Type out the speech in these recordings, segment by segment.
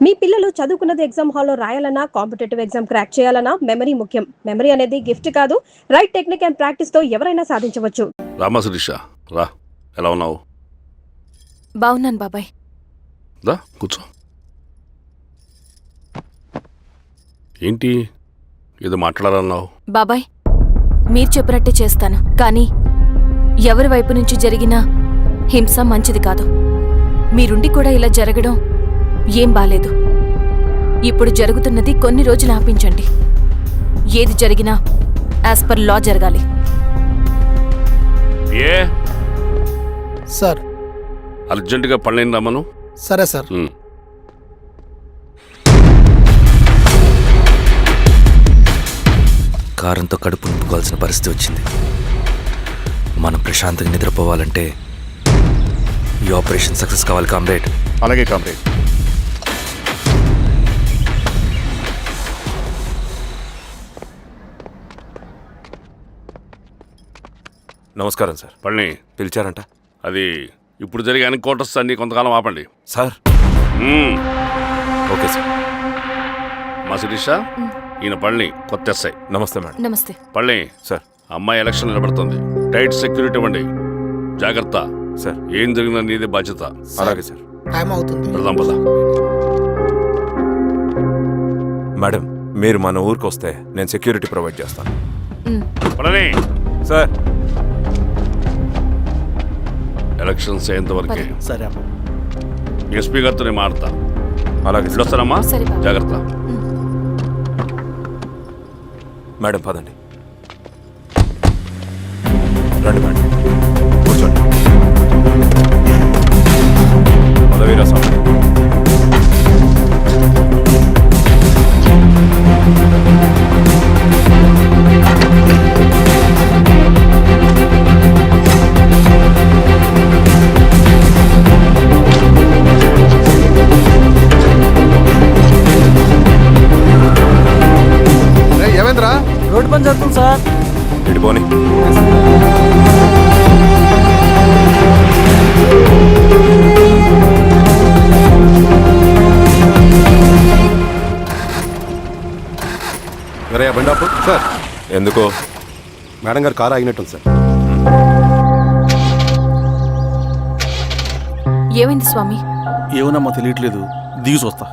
మీ పిల్లలు చదువుకున్నది ఎగ్జామ్ హాల్లో రాయాలన్నా, కాంపిటేటివ్ ఎగ్జామ్ క్రాక్ చేయాలన్నా మెమరీ ముఖ్యం. మెమరీ అనేది గిఫ్ట్ కాదు, రైట్ టెక్నిక్ అండ్ ప్రాక్టీస్ తో ఎవరైనా సాధించవచ్చు. రామా శిరీష, రా. ఎలా ఉన్నావు? బాగున్నాను బాబాయ్. దా కూర్చో. ఏంటి ఏదో మాట్లాడాలన్నావు? బాబాయ్, మీరు చెప్పినట్టే చేస్తాను, కానీ ఎవరి వైపు నుంచి జరిగినా హింస మంచిది కాదు. మీరుండి కూడా ఇలా జరగడం ఏం బాలేదు. ఇప్పుడు జరుగుతున్నది కొన్ని రోజులు ఆపించండి. ఏది జరిగినా యాజ్ పర్ లా జరగాలి. ఏ సార్, అర్జెంటుగా పళ్ళైన రమ్మను. సరే సార్. కారంతో కడుపు నింపుకోవాల్సిన పరిస్థితి వచ్చింది. మనం ప్రశాంతంగా నిద్రపోవాలంటే ఈ ఆపరేషన్ సక్సెస్ కావాలి కామ్రేడ్. అలాగే కామ్రేడ్. నమస్కారం సార్. పళ్ళని పిలిచారంట? అది ఇప్పుడు జరిగే ఎన్కౌంటర్స్ అన్ని కొంతకాలం ఆపండి సార్. Okay sir. మా శిరీష, ఈయన పళ్ళని కొత్త ఎస్ఐ. నమస్తే మేడం. నమస్తే. పళ్ళని సార్. అమ్మాయి ఎలక్షన్ నిలబడుతుంది. టైట్ సెక్యూరిటీ ఇవ్వండి. జాగ్రత్త సార్. ఏం జరిగిందో నీదే బాధ్యత. అలాగే సార్. టైం అవుతుంది. వెళ్దాం పద. మేడం, మీరు మన ఊరికి వస్తే నేను సెక్యూరిటీ ప్రొవైడ్ చేస్తాను. పళ్ళని సార్. ఎలక్షన్స్ అయ్యేంత వరకే. సరే అమ్మా. ఎస్పీ గారితో నేను మాడతా. అలాగే సార్. వస్తానమ్మా. సరే బాబు. జాగ్రత్త. మేడం పదండి. రండి మేడం, కూర్చోండి. పదవీరా స్వామి. ఏమైందిరా? రోడ్డు పని జరుగుతుంది సార్. ఇటు పోనీ. అరే బండాపు సార్. ఎందుకో? మేడం గారు కారు ఆగినట్టుంది సార్. ఏమైంది స్వామి? ఏమోనమ్మా తెలియట్లేదు, దిగి చూస్తా.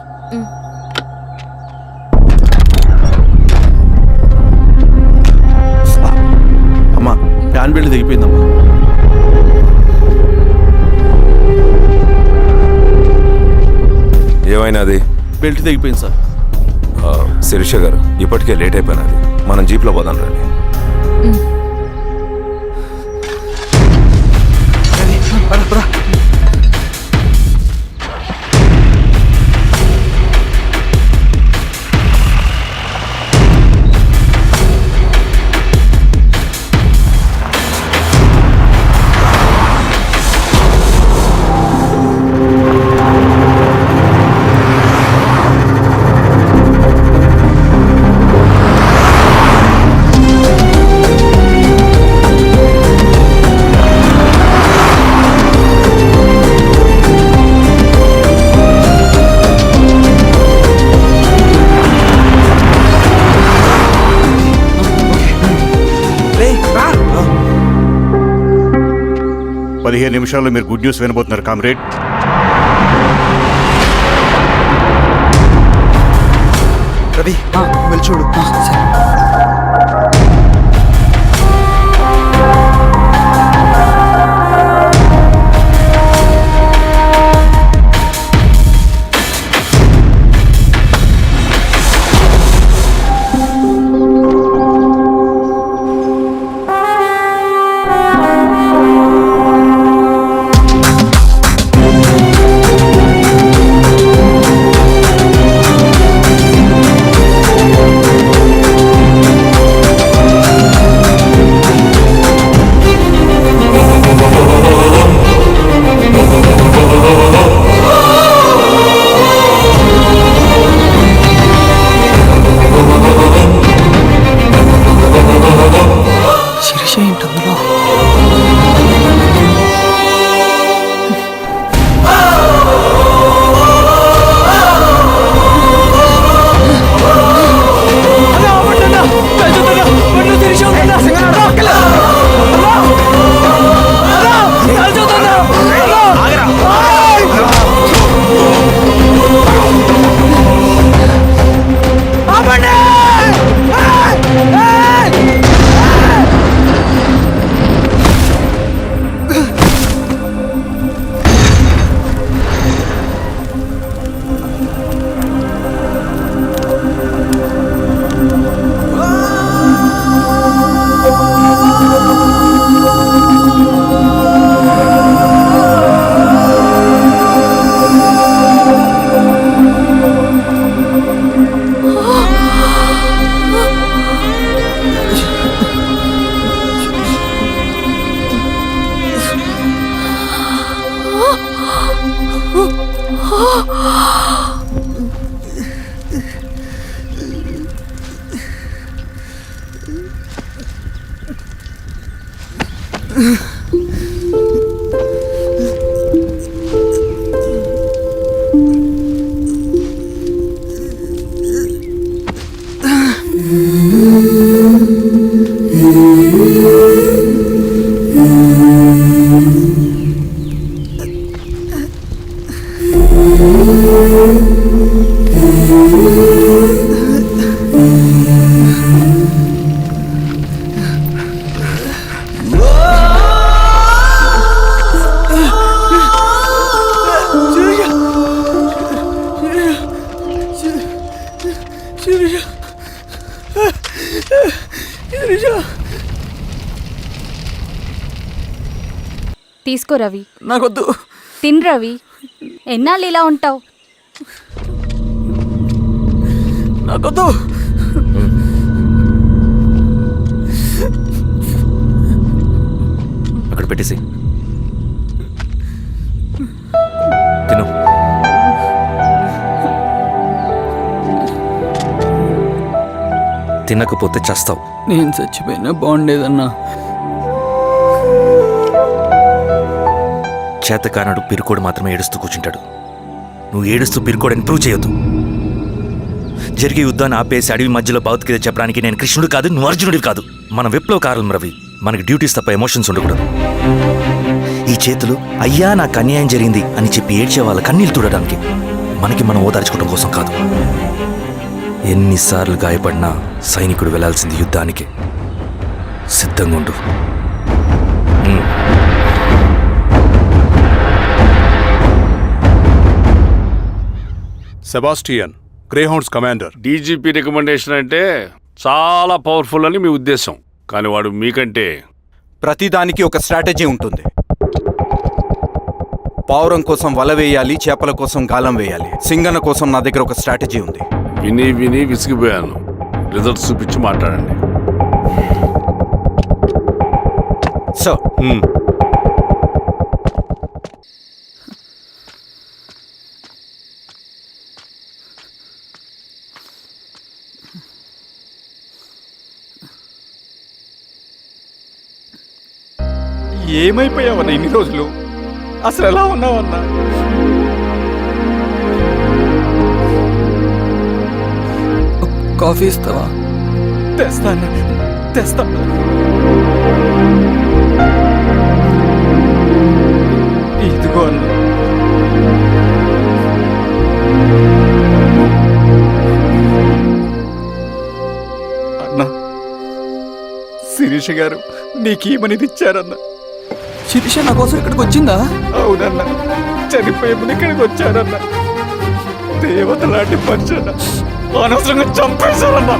అమ్మా, ఫ్యాన్ బెల్ట్ దిగిపోయిందమ్మా. ఏమైనాది? బెల్ట్ దిగిపోయింది సార్. శిరీష గారు, ఇప్పటికే లేట్ అయిపోయినది. మనం జీప్లో పోదాం రండి. పదిహేను నిమిషాల్లో మీరు గుడ్ న్యూస్ వినబోతున్నారు కామ్రేడ్. రవి, వెళ్ళి చూడు. తీసుకో రవి. నాకొద్దు. తిన్ రవి. ఎన్నాళ్ళు ఇలా ఉంటావు? నాకొద్దు. అక్కడ పెట్టేసి తిను. తినకపోతే చస్తావు. నేను చచ్చిపోయినా బాగుండేదన్నా. చేతకానడు పిరుకోడు మాత్రమే ఏడుస్తూ కూర్చుంటాడు. నువ్వు ఏడుస్తూ పిరుకోడని ప్రూవ్ చేయొద్దు. జరిగే యుద్ధాన్ని ఆపేసి అడవి మధ్యలో భౌతికత చెప్పడానికి నేను కృష్ణుడు కాదు, నువ్వు అర్జునుడివి కాదు. మన విప్లవకారులం రవి. మనకి డ్యూటీస్ తప్ప ఎమోషన్స్ ఉండకూడదు. ఈ చేతులు అయ్యా నాకు అన్యాయం జరిగింది అని చెప్పి ఏడ్చే వాళ్ళ కన్నీళ్ళు తుడడానికి, మనకి మనం ఓదార్చుకోవడం కోసం కాదు. ఎన్నిసార్లు గాయపడినా సైనికుడు వెళ్లాల్సింది యుద్ధానికి. సిద్ధంగా ఉండు. Sebastian, Greyhounds commander. DGP recommendation అంటే చాలా పవర్ఫుల్ అని మీ ఉద్దేశం, కానీ వాడు మీకంటే ప్రతిదానికి ఒక స్ట్రాటజీ ఉంటుంది. పావురం కోసం వల వేయాలి, చేపల కోసం గాలం వేయాలి. సింగన కోసం నా దగ్గర ఒక స్ట్రాటజీ ఉంది. విని విని విసిగిపోయాను. రిజల్ట్స్ చూపించి మాట్లాడండి. సో ఏమైపోయావన్నా ఇన్ని రోజులు? అసలు ఎలా ఉన్నావన్నా? కాఫీ ఇస్తావా? తెస్తాను. ఇదిగో అన్న. అన్నా, శిరీష గారు నీకేమనేది ఇచ్చారన్న. శిరీష నా కోసం ఇక్కడికి వచ్చిందా? అవునన్నా, చనిపోయే ముందు ఇక్కడికి వచ్చారన్న. దేవత లాంటి మనిషి అన్న, అనవసరంగా చంపేశారన్నా.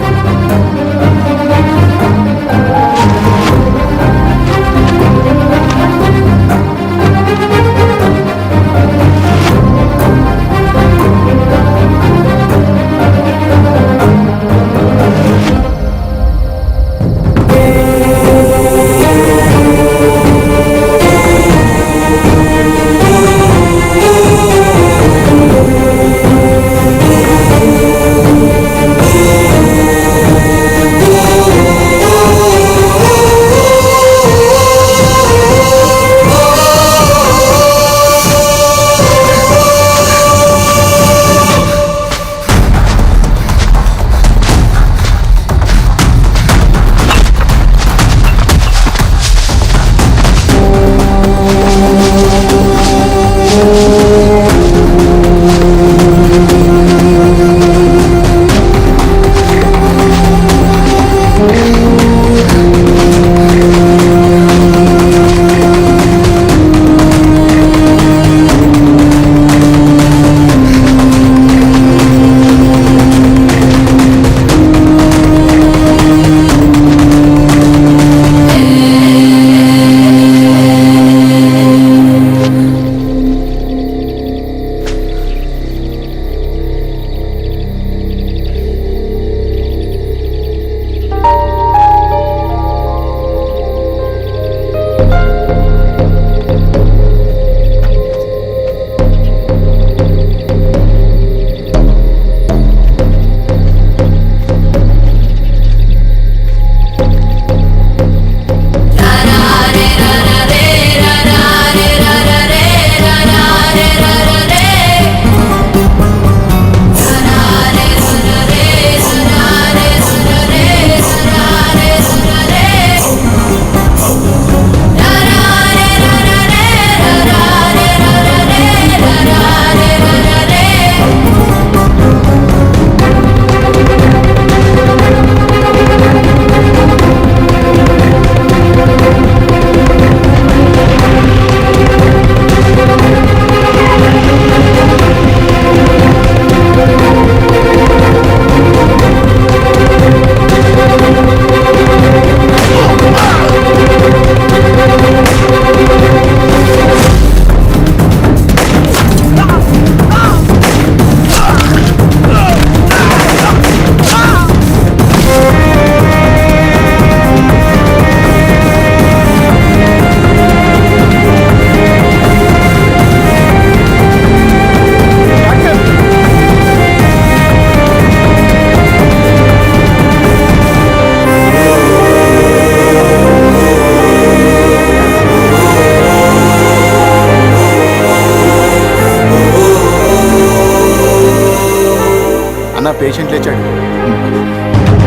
అన్న పేషెంట్ లేచాడు.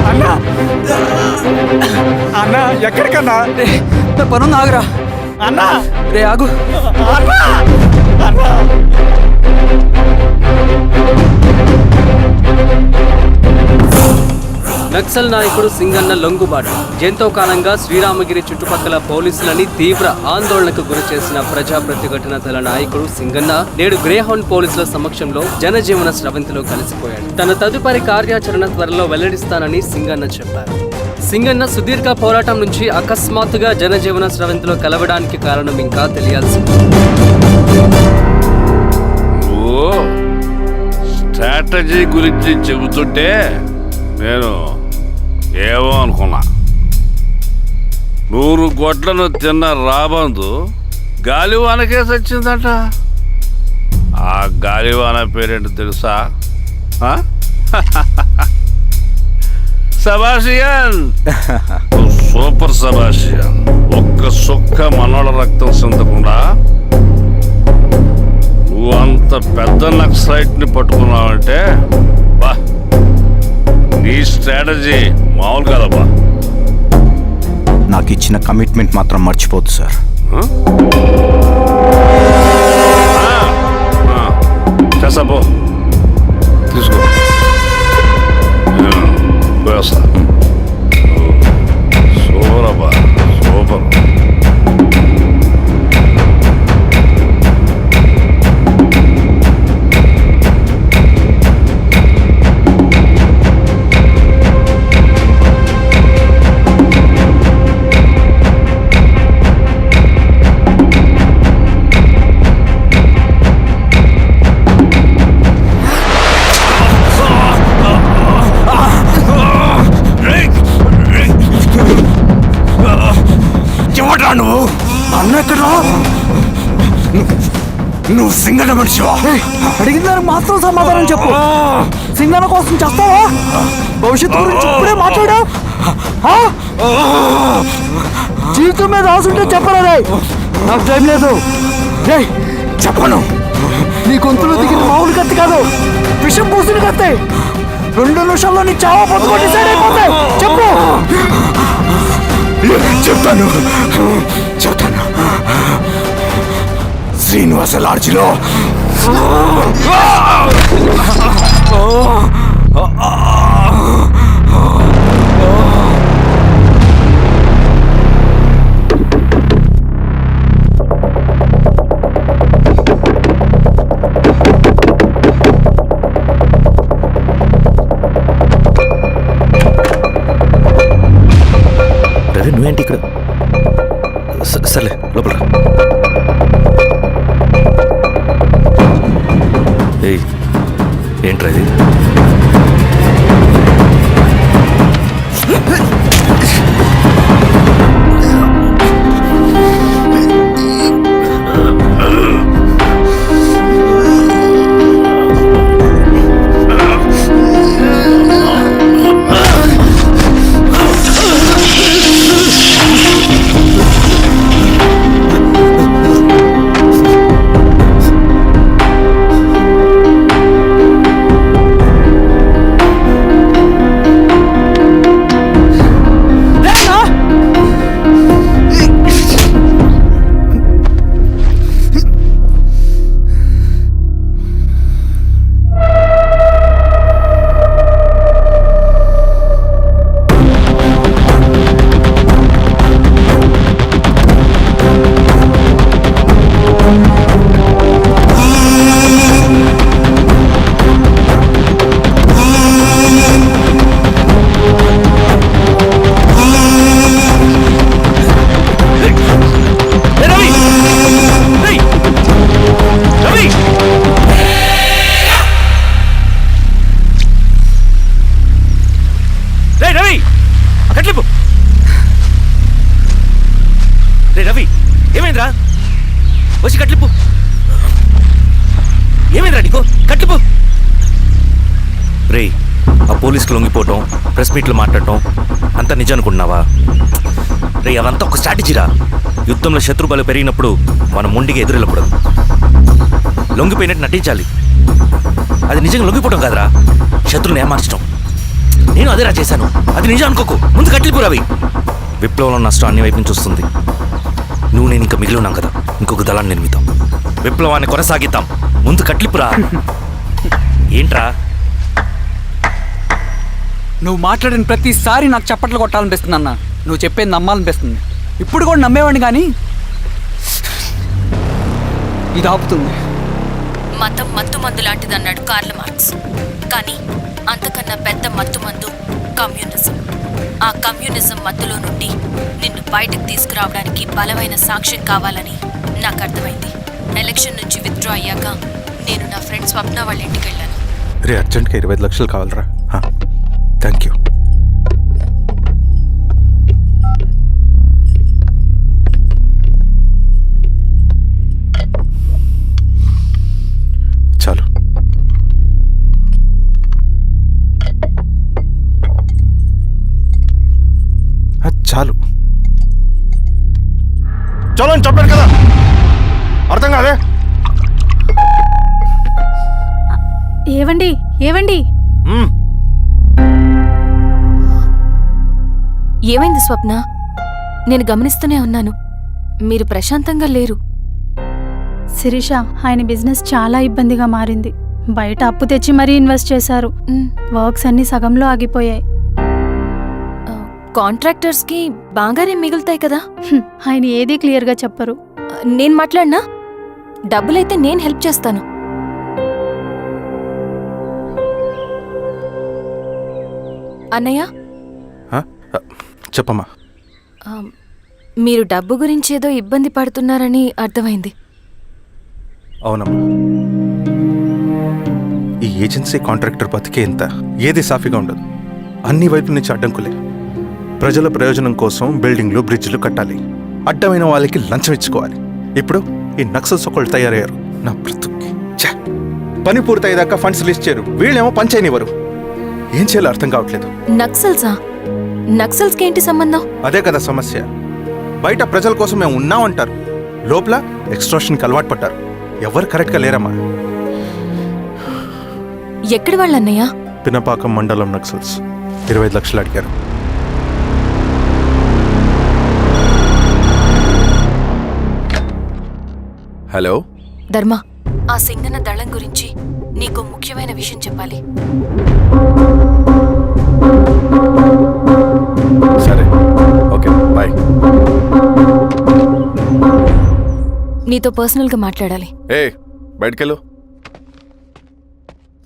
అన్నా అన్నా ఎక్కడికన్నా? నా పనుంది, ఆగురా. అన్నా రే ఆగు. అన్నా అన్నా నక్సల్ నాయకుడు సింగన్న లొంగుబాటు ఎంతో కాలంగా శ్రీరామగిరి చుట్టుపక్కల పోలీసులని తీవ్ర ఆందోళనకు గురి చేసిన ప్రజా ప్రతిఘటన దళ నాయకుడు సింగన్న నేడు గ్రేహౌండ్ పోలీసుల సమక్షంలో జనజీవన స్రవంతిలో కలిసిపోయాడు. తన తదుపరి కార్యాచరణ త్వరలో వెల్లడిస్తానని సింగన్న చెప్పారు. సింగన్న సుదీర్ఘ పోరాటం నుంచి అకస్మాత్తుగా జనజీవన స్రవంతిలో కలవడానికి కారణం ఇంకా తెలియాల్సి ఉంది. నువ్వు స్ట్రాటజీ గురించి చెబుతుంటే నేను ఏమో అనుకున్నా. 100 గొడ్లను తిన్న రాబందు గాలివానకే చచ్చిందట. ఆ గాలివాన పేరేంటి తెలుసా? సబాషియన్. సూపర్ సబాషియన్. ఒక్క సుక్క మనోళ్ళ రక్తం చెందకుండా నువ్వు అంత పెద్ద నక్సలైట్ని పట్టుకున్నావంటే బా, నీ స్ట్రాటజీ మామూలు కాదబ్బా. నాకు ఇచ్చిన కమిట్మెంట్ మాత్రం మర్చిపోద్దు సార్. చేసాబో తీసుకో. పోయేస్తా. సూపర్ అబ్బా, సూపర్. నువ్వు అన్న ఎక్కడ? నువ్వు సింగన్న మనిషివా? అడిగిన దానికి మాత్రం సమాధానం చెప్పు. సింగన్న కోసం చేస్తావా? భవిష్యత్తు గురించి ఇప్పుడే మాట్లాడా? జీవితం మీద ఆశుంటే చెప్పరా? నాకు టైం లేదు. చెప్పను. నీ గొంతులో దిగిన మామూలు కత్తి కాదు, విషం పూసిన కత్తి. 2 నిమిషాల్లో నీ చావా పొద్దుకో డిసైడ్ అయిపోతాయి. చెప్పు. చెప్తాను. శ్రీనివాస లాడ్జిలో రవి, నువ్వేంటి ఇక్కడ? సర్లే, లోపల. ఏంట్రా ఇది? రవి, ఏమైందిరా? వచ్చి కట్లిప్పు. ఏమైందిరా నీకు? కట్లిప్పు. రే, ఆ పోలీసుకు లొంగిపోవటం, ప్రెస్ మీట్లు మాట్లాడటం అంతా నిజం అనుకుంటున్నావా? రే, అవంతా ఒక స్ట్రాటజీరా. యుద్ధంలో శత్రుబలు పెరిగినప్పుడు మనం మొండిగా ఎదురెళ్ళకూడదు. లొంగిపోయినట్టు నటించాలి. అది నిజంగా లొంగిపోవటం కాదురా. శత్రుని ఏమార్చడం. నేను అదేరా చేశాను. అది నిజం అనుకోకు. ముందు కట్లిపు రవి. విప్లవంలో నష్టం అన్ని వైపు నుంచి వస్తుంది. నువ్వు నేను ఇంకా మిగిలి ఉన్నాం కదా, ఇంకొక దళాన్ని నిర్మితాం, విప్లవాన్ని కొనసాగిద్దాం. ముందు కట్లిపురా. ఏంట్రా నువ్వు మాట్లాడిన ప్రతిసారి నాకు చప్పట్లు కొట్టాలనిపిస్తుంది అన్న. నువ్వు చెప్పేది నమ్మాలనిపిస్తుంది. ఇప్పుడు కూడా నమ్మేవాడిని కానీ ఇది ఆపుతుంది. మతం మత్తుమందు లాంటిదన్నాడు కార్ల్ మార్క్స్. కానీ అంతకన్నా పెద్ద మత్తుమందు కమ్యూనిజం. ఆ కమ్యూనిజం మత్తులో నుండి నిన్ను బయటకు తీసుకురావడానికి బలమైన సాక్ష్యం కావాలని నాకు అర్థమైంది. ఎలక్షన్ నుంచి విత్డ్రా అయ్యాక నేను నా ఫ్రెండ్ స్వప్న వాళ్ళ ఇంటికి వెళ్ళాను. రే అర్జెంట్గా 25 లక్షలు కావాలరా. Thank you. చాలు. చాలు. చలో అని చెప్పాను కదా, అర్థం కాదే. ఏవండి ఏవండి ఏమైంది స్వప్న? నేను గమనిస్తూనే ఉన్నాను, మీరు ప్రశాంతంగా లేరు. శిరీష, ఆయన బిజినెస్ చాలా ఇబ్బందిగా మారింది. బయట అప్పు తెచ్చి మరీ ఇన్వెస్ట్ చేశారు. వర్క్స్ అన్ని సగంలో ఆగిపోయాయి. కాంట్రాక్టర్స్కి బాగానే మిగులుతాయి కదా. ఆయన ఏదీ క్లియర్గా చెప్పరు. నేను మాట్లాడినా డబ్బులైతే నేను హెల్ప్ చేస్తాను. అన్నయ్య, చెప్పమ్మా. మీరు డబ్బు గురించి ఏదో ఇబ్బంది పడుతున్నారని అర్థమైంది. అవునమ్మా, ఈ ఏజెన్సీ కాంట్రాక్టర్ బతికే ఇంత ఏది సాఫీగా ఉండదు. అన్ని వైపుల నుంచి అడ్డంకులే. ప్రజల ప్రయోజనం కోసం బిల్డింగ్లు బ్రిడ్జ్లు కట్టాలి, అడ్డమైన వాళ్ళకి లంచం ఇచ్చుకోవాలి. ఇప్పుడు ఈ నక్సల్స్ ఒకళ్ళు తయారయ్యారు. నా బ్రతుక్కి పని పూర్తయ్యేదాకా ఫండ్స్ లిస్ట్ చేయరు, వీళ్ళేమో పంచాయనివ్వరు. ఏం చేయాలో అర్థం కావట్లేదు. నక్సల్సా? నక్సల్స్కి ఏంటి సంబంధం? అదే కదా సమస్య. బయట ప్రజల కోసం మేము ఉన్నామంటారు, లోపల ఎక్స్ట్రాషన్కి అలవాటు పడ్డారు. ఎవరు కరెక్ట్గా లేరమ్మా. ఎక్కడి వాళ్ళన్నయ్య? పినపాకం మండలం నక్సల్స్ 25 లక్షలు అడిగారు. హలో ధర్మ, ఆ సింగన్న దళం గురించి నీకు ముఖ్యమైన విషయం చెప్పాలి. సరే, ఓకే, బాయ్. నీతో పర్సనల్గా మాట్లాడాలి. బయటకెళ్ళు.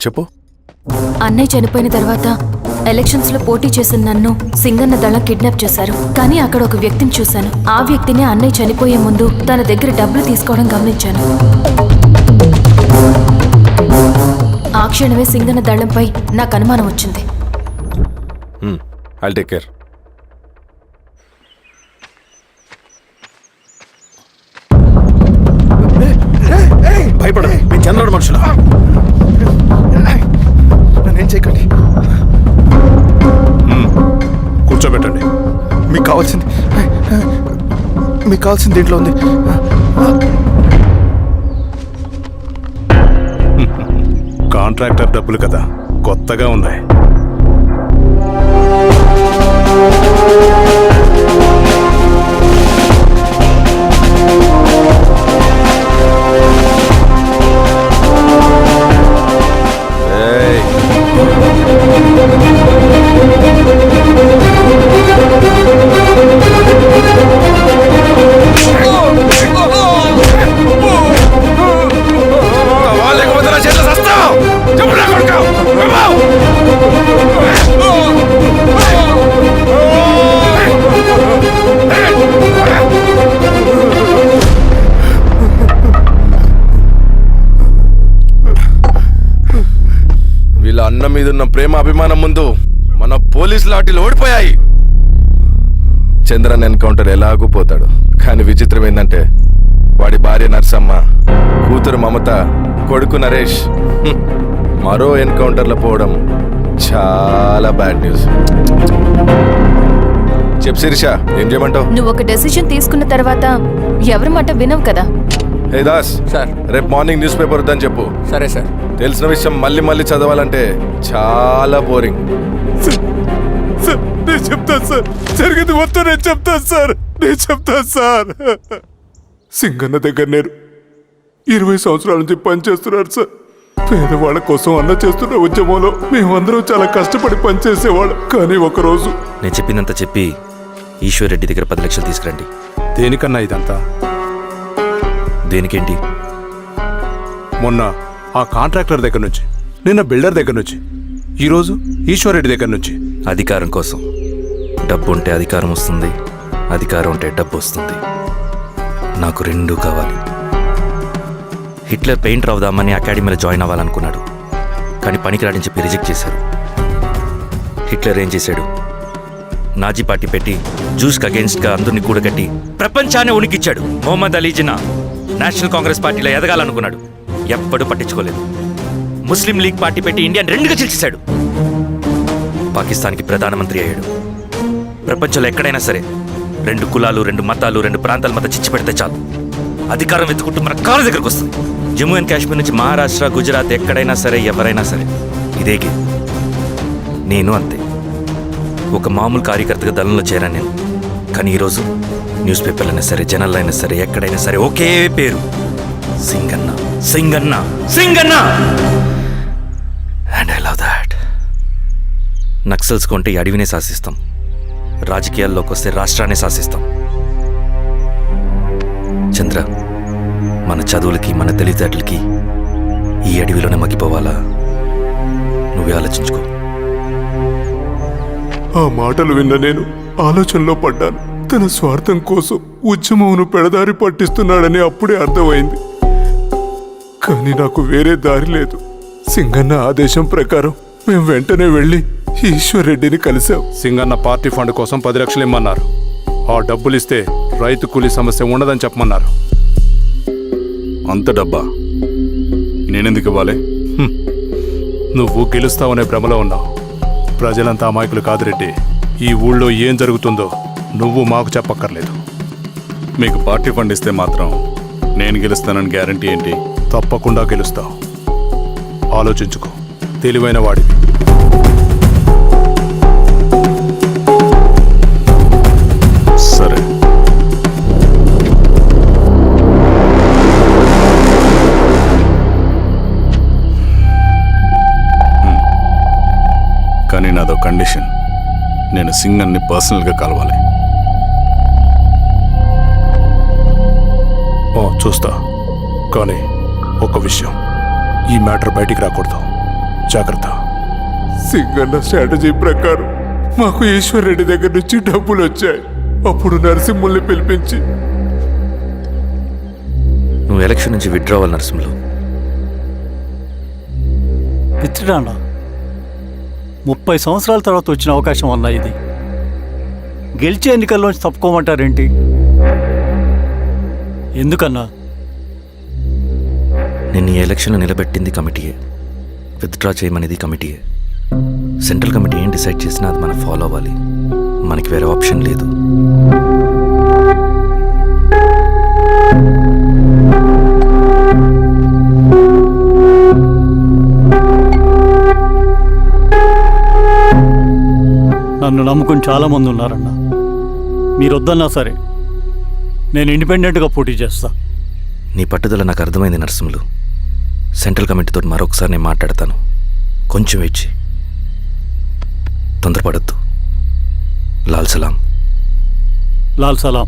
చెప్పు. అన్నయ్య చనిపోయిన తర్వాత ఎలక్షన్స్ లో పోటీ చేసిన నన్ను సింగన్న దళం కిడ్నాప్ చేశారు. కానీ అక్కడ ఒక వ్యక్తిని చూశాను. ఆ వ్యక్తిని అన్నయ్య చనిపోయే ముందు తన దగ్గర డబ్బులు తీసుకోవడం గమనించాను. ఆ క్షణమే సింగన్న దళంపై నాకు అనుమానం వచ్చింది. I'll take care. భయపడదు, మీ చంద్రుడు మనుషులు. నన్నేం చేయకండి. కూర్చోబెట్టండి. మీకు కావాల్సింది దీంట్లో ఉంది. కాంట్రాక్టర్ డబ్బులు కదా, కొత్తగా ఉన్నాయి. వీళ్ళ అన్న మీదున్న ప్రేమ అభిమానం ముందు మన పోలీస్ లాఠీలు ఓడిపోయాయి. చంద్రన్ ఎన్కౌంటర్ ఎలాగూ పోతాడు. కానీ విచిత్రం ఏంటంటే వాడి భార్య నర్సమ్మ, కూతురు మమత, కొడుకు నరేష్ మరో ఎన్కౌంటర్లో పోవడం చాలా బ్యాడ్ న్యూస్. చెప్పు శిరీష, ఏం చేయమంటావు? నువ్వు ఒక డెసిషన్ తీసుకున్న తర్వాత ఎవరి మాట వినవు కదా. హే దాస్ సార్. రేపు మార్నింగ్ న్యూస్ పేపర్ వద్దని చెప్పు. సరే సార్. తెలిసిన విషయం మళ్ళీ మళ్ళీ చదవాలంటే చాలా బోరింగ్. సార్ నేను చెప్తాను సార్, జరిగింది మొత్తం నేను చెప్తాను సార్, నేను చెప్తాను సార్. సింగన్న దగ్గర నేను 20 సంవత్సరాల నుంచి పనిచేస్తున్నారు సార్. పేదవాళ్ళ కోసం అన్న చేస్తున్న ఉద్యమంలో మేమందరం చాలా కష్టపడి పనిచేసేవాళ్ళం. కానీ ఒకరోజు నేను చెప్పినంత చెప్పి ఈశ్వర్ రెడ్డి దగ్గర 10 లక్షలు తీసుకురండి. దేనికన్నా ఇదంతా? దేనికేంటి? మొన్న ఆ కాంట్రాక్టర్ దగ్గర నుంచి, నిన్న బిల్డర్ దగ్గర నుంచి, ఈరోజు ఈశ్వర్ రెడ్డి దగ్గర నుంచి. అధికారం కోసం. డబ్బు ఉంటే అధికారం వస్తుంది, అధికారం ఉంటే డబ్బు వస్తుంది. నాకు రెండూ కావాలి. హిట్లర్ పెయింటర్ అవుదామని అకాడమీలో జాయిన్ అవ్వాలనుకున్నాడు, కానీ పనికిరాడని చెప్పి రిజెక్ట్ చేశారు. హిట్లర్ ఏం చేశాడు? నాజీ పార్టీ పెట్టి జూస్కి అగేన్స్ట్గా అందరినీ కూడగట్టి ప్రపంచాన్ని ఉనికిచ్చాడు. మొహమ్మద్ అలీ జిన్నా నేషనల్ కాంగ్రెస్ పార్టీలో ఎదగాలనుకున్నాడు, ఎప్పుడూ పట్టించుకోలేదు. ముస్లిం లీగ్ పార్టీ పెట్టి ఇండియాని రెండుగా చీల్చేశాడు. పాకిస్తాన్కి ప్రధానమంత్రి అయ్యాడు. ప్రపంచంలో ఎక్కడైనా సరే 2 కులాలు, 2 మతాలు, 2 ప్రాంతాల మధ్య చిచ్చు పెడితే చాలు, అధికారం ఎత్తుకుంటూ మన కాళ్ళ దగ్గరకు వస్తుంది. జమ్మూ అండ్ కాశ్మీర్ నుంచి మహారాష్ట్ర, గుజరాత్ ఎక్కడైనా సరే, ఎవరైనా సరే ఇదే గేమ్. నేను అంతే. ఒక మామూలు కార్యకర్తగా దళంలో చేరాను నేను. కానీ ఈరోజు న్యూస్ పేపర్లైనా సరే, జనాల్లో అయినా సరే, ఎక్కడైనా సరే ఒకే పేరు, Singanna, Singanna, Singanna. And I love that. Naxals కొంటే ఈ అడవినే శాసిస్తాం, రాజకీయాల్లోకి వస్తే రాష్ట్రాన్ని శాసిస్తాం. చంద్ర, మన చదువులకి, మన తెలివితేటలకి ఈ అడవిలోనే మగ్గిపోవాలా? నువ్వే ఆలోచించుకో. ఆ మాటలు విన్న నేను ఆలోచనలో పడ్డాను. తన స్వార్థం కోసం ఉద్యమమును పెడదారి పట్టిస్తున్నాడని అప్పుడే అర్థమైంది. కానీ నాకు వేరే దారి లేదు. సింగన్న ఆదేశం ప్రకారం మేము వెంటనే వెళ్ళి ఈశ్వర్ రెడ్డిని కలిశాం. సింగన్న పార్టీ ఫండ్ కోసం 10 లక్షలు ఇమ్మన్నారు. ఆ డబ్బులు ఇస్తే రైతు కూలీ సమస్య ఉండదని చెప్పమన్నారు. అంత డబ్బా నేనెందుకు ఇవ్వాలి? నువ్వు గెలుస్తావనే భ్రమలో ఉన్నావు. ప్రజలంతా అమాయకులు కాదు రెడ్డి. ఈ ఊళ్ళో ఏం జరుగుతుందో నువ్వు మాకు చెప్పక్కర్లేదు. మీకు పార్టీ ఫండ్ ఇస్తే మాత్రం నేను గెలుస్తానని గ్యారంటీ ఏంటి? తప్పకుండా గెలుస్తావు. ఆలోచించుకో, తెలివైన వాడివి. సరే. కానీ నాదో కండిషన్. నేను సింగన్ని పర్సనల్గా కలవాలి. చూస్తా. కానీ ఒక విషయం, ఈ మ్యాటర్ బయటికి రాకూడదు. జాగ్రత్త. సింగన్న స్ట్రాటజీ ప్రకారం మాకు ఈశ్వర్ రెడ్డి దగ్గర నుంచి డబ్బులు వచ్చాయి. అప్పుడు నరసింహుల్ని పిలిపించి, నువ్వు ఎలక్షన్ నుంచి విత్డ్రా అవ్వాలి నరసింహులు. విత్డ్రానా? 30 సంవత్సరాల తర్వాత వచ్చిన అవకాశం అన్నా ఇది. గెలిచే ఎన్నికల్లోంచి తప్పుకోమంటారేంటి? ఎందుకన్నా? నిన్ను ఈ ఎలక్షన్లో నిలబెట్టింది కమిటీయే, విత్డ్రా చేయమనేది కమిటీయే. సెంట్రల్ కమిటీ ఏం డిసైడ్ చేసినా అది మనం ఫాలో అవ్వాలి. మనకి వేరే ఆప్షన్ లేదు. నన్ను నమ్ముకుని చాలామంది ఉన్నారన్నా. మీరు వద్దన్నా సరే నేను ఇండిపెండెంట్గా పోటీ చేస్తా. నీ పట్టుదల నాకు అర్థమైంది నరసింహులు. సెంట్రల్ కమిటీతో మరొకసారి నేను మాట్లాడతాను. కొంచెం వెయిట్, తొందరపడద్దు. లాల్ సలాం. లాల్ సలాం.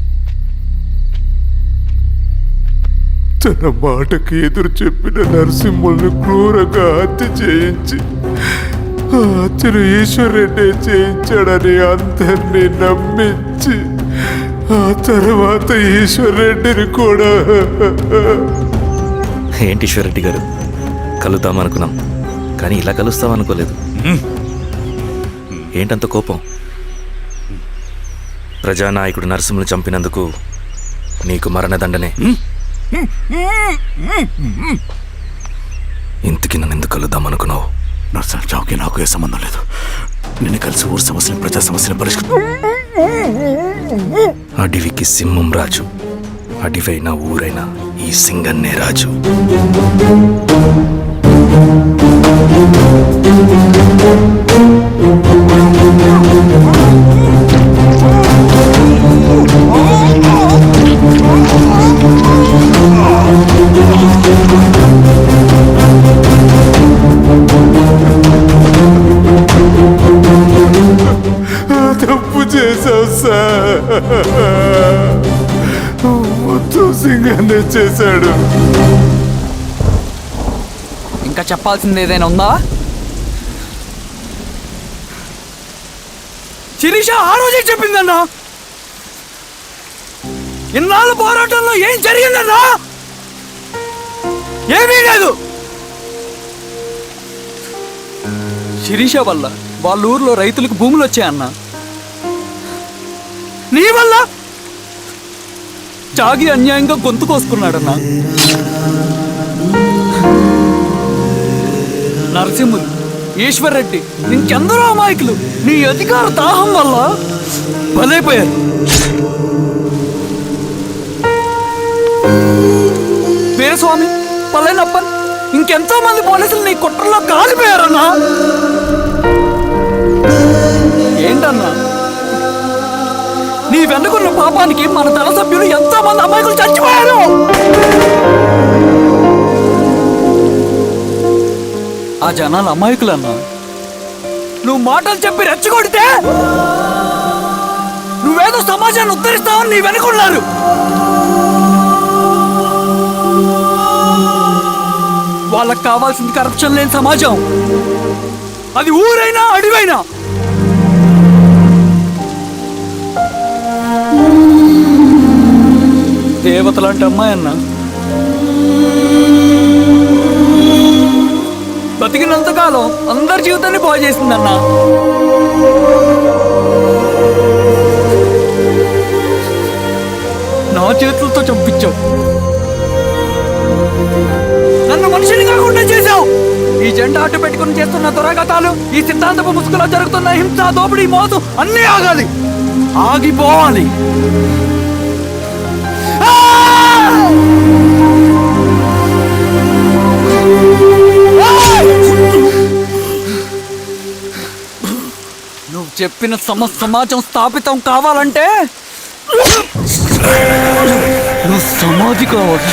తన మాటకి ఎదురు చెప్పిన నరసింహుల్ని క్రూరంగా హత్య చేయించి ఆ హత్యను ఈశ్వర్ రెడ్డి చేయించాడని అందరినీ నమ్మించి ఆ తర్వాత ఈశ్వర్ రెడ్డిని కూడా. ఏంటి ఈశ్వరరెడ్డి గారు, కలుద్దామనుకున్నాం కానీ ఇలా కలుస్తామనుకోలేదు. ఏంటంత కోపం? ప్రజానాయకుడు నరసింహులు చంపినందుకు నీకు మరణదండనే. ఇంతకీ నన్ను ఎందుకు కలుద్దామనుకున్నావు? నరసింహ చావుకి నాకు ఏ సంబంధం లేదు. నిన్ను కలిసి ఊరు సమస్యలు, ప్రజా సమస్యలు పరిష్కరించు. అడవికి సింహం రాజు. అడవైనా ఊరైనా ఈ సింగన్నే రాజు. తప్పు చేశావు సార్. మొత్తం సింగన్నే చేశాడు. ఇంకా చెప్పాల్సింది ఏదైనా ఉందా? శిరీష ఆ రోజే చెప్పిందన్నా. ఇన్నాళ్ళ పోరాటంలో ఏం జరిగిందన్నా? ఏమీ లేదు. శిరీష వల్ల వాళ్ళ ఊర్లో రైతులకు భూములు వచ్చాయన్నా. నీ వల్ల చాగి అన్యాయంగా గొంతు కోసుకున్నాడన్నా. నరసింహులు, ఈశ్వర్ రెడ్డి, ఇంకెందరో అమాయకులు నీ అధికార దాహం వల్ల బలైపోయారు. వీరస్వామి, పల్లెనప్పన్, ఇంకెంతో మంది పోలీసులు నీ కుట్రలో కాలిపోయారన్నా. ఏంటన్నా, నీ వెనుకున్న పాపానికి మన దళ సభ్యులు ఎంతో మంది అమాయకులు చచ్చిపోయారు. ఆ జనాలు అమాయకులన్నా. నువ్వు మాటలు చెప్పి రెచ్చగొడితే నువ్వేదో సమాజాన్ని ఉద్ధరిస్తావని నీ వెనుకున్నారు. వాళ్ళకి కావాల్సింది కరప్షన్ లేని సమాజం. అది ఊరైనా అడివైనా. దేవతలాంటి అమ్మాయి అన్న బతికినంతకాలం అందరి జీవితాన్ని బాగు చేసిందన్నా. నా చేతులతో చంపించావు. నన్ను మనిషిని కాకుండా చేశావు. ఈ జెండా అడ్డు పెట్టుకుని చేస్తున్న దురాఘాతాలు, ఈ సిద్ధాంతపు ముసుగులో జరుగుతున్న హింస, దోపిడీ, మోసం అన్నీ ఆగాలి, ఆగిపోవాలి. నువ్వు చెప్పిన సమాజం స్థాపితం కావాలంటే నువ్వు సమాధి కావాలి.